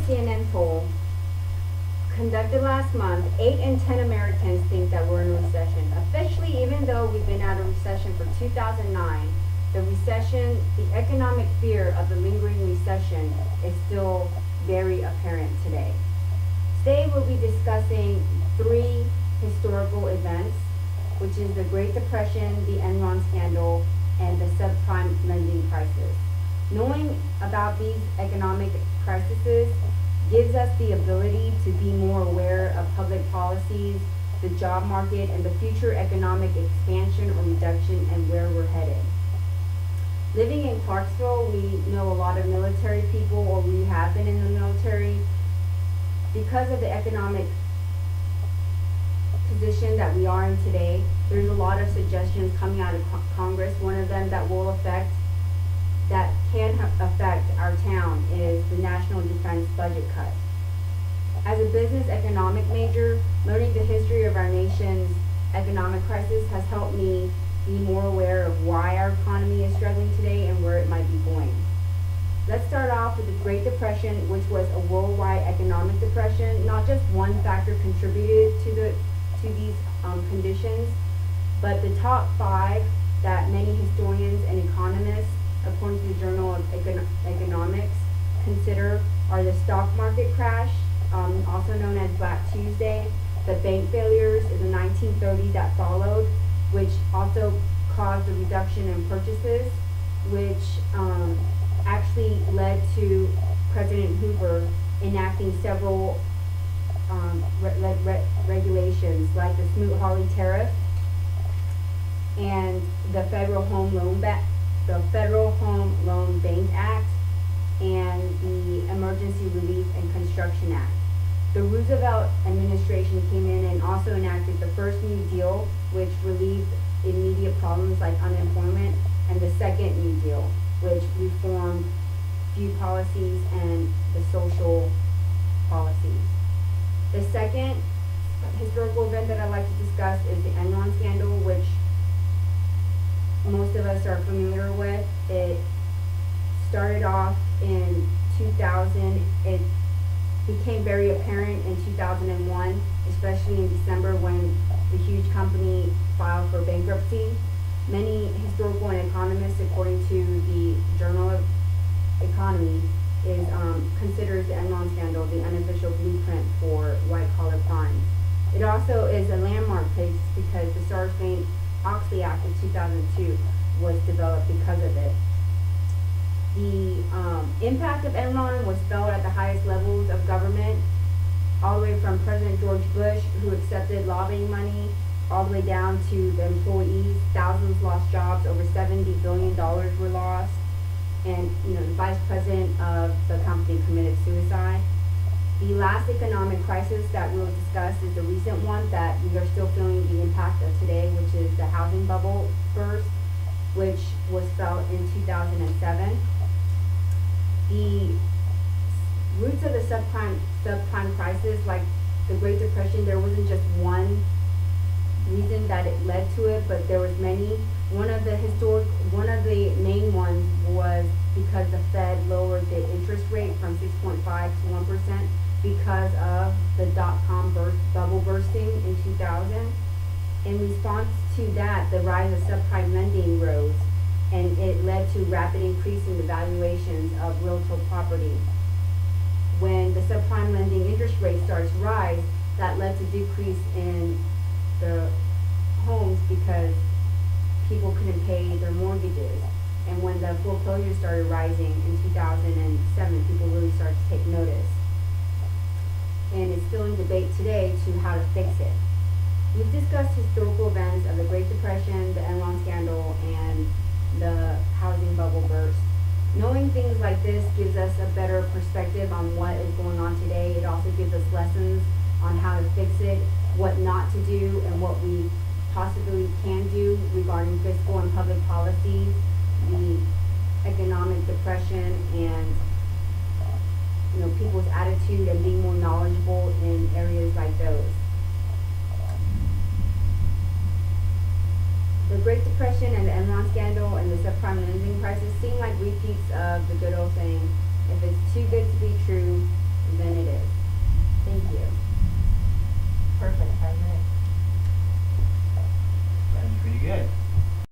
CNN poll conducted last month, 8 in 10 Americans think that we're in a recession. Officially, even though we've been out of recession for 2009, the economic fear of the lingering recession is still very apparent today. Today we'll be discussing 3 historical events, which is the Great Depression, the Enron scandal, and the subprime lending crisis. Knowing about these economic crises gives us the ability to be more aware of public policies, the job market, and the future economic expansion or reduction and where we're headed. Living in Clarksville, we know a lot of military people, or we have been in the military. Because of the economic position that we are in today, there's a lot of suggestions coming out of Congress. One of them that can affect our town is the national defense budget cut. As a business economic major, learning the history of our nation's economic crisis has helped me be more aware of why our economy is struggling today and where it might be going. Let's start off with the Great Depression, which was a worldwide economic depression. Not just one factor contributed to these conditions, but the top 5 that many historians and economists, according to the Journal of Economics, consider are the stock market crash, also known as Black Tuesday, the bank failures in the 1930s that followed, which also caused a reduction in purchases, which actually led to President Hoover enacting several regulations like the Smoot-Hawley tariff and the Federal Home Loan Bank Act and the Emergency Relief and Construction Act. The Roosevelt administration came in and also enacted the first New Deal, which relieved immediate problems like unemployment, and the second New Deal, which reformed few policies and the social policies. The second historical event that I'd like to discuss is the Enron scandal, which most of us are familiar with. It started off in 2000. It became very apparent in 2001, especially in December when the huge company filed for bankruptcy. Many historical and economists, according to the Journal of Economy, considers the Enron scandal the unofficial blueprint for white-collar crime. It also is a landmark case because the Sarbanes-Oxley Act of 2002 was developed because of it. The impact of Enron was felt at the highest levels of government, all the way from President George Bush, who accepted lobbying money, all the way down to the employees. Thousands lost jobs, over $70 billion were lost, and the vice president of the company committed suicide. The last economic crisis that we'll discuss is the recent one that we are still feeling the impact of today, which is the housing bubble burst, which was felt in 2007. The roots of the subprime crisis, like the Great Depression, there wasn't just one reason that it led to it, but there was many. One of the main ones was because the Fed lowered the interest rate from 6.5 to 1% because of the dot-com bubble bursting in 2000. In response to that, the rise of subprime lending rose, and it led to rapid increase in the valuations of real property. When the subprime lending interest rate starts to rise, that led to decrease in the homes because people couldn't pay their mortgages. And when the foreclosures started rising in 2007, people really started to take notice. And it's still in debate today to how to fix it. We've discussed historical events of the Great Depression, the Enron scandal, and the housing bubble burst. Knowing things like this gives us a better perspective on what is going on today. It also gives us lessons on how to fix it, what not to do, and what we possibly can do regarding fiscal and public policies, the economic depression, and people's attitude and being more knowledgeable in areas like those. The Great Depression and the Enron scandal and the subprime lending crisis seem like repeats of the good old saying, if it's too good to be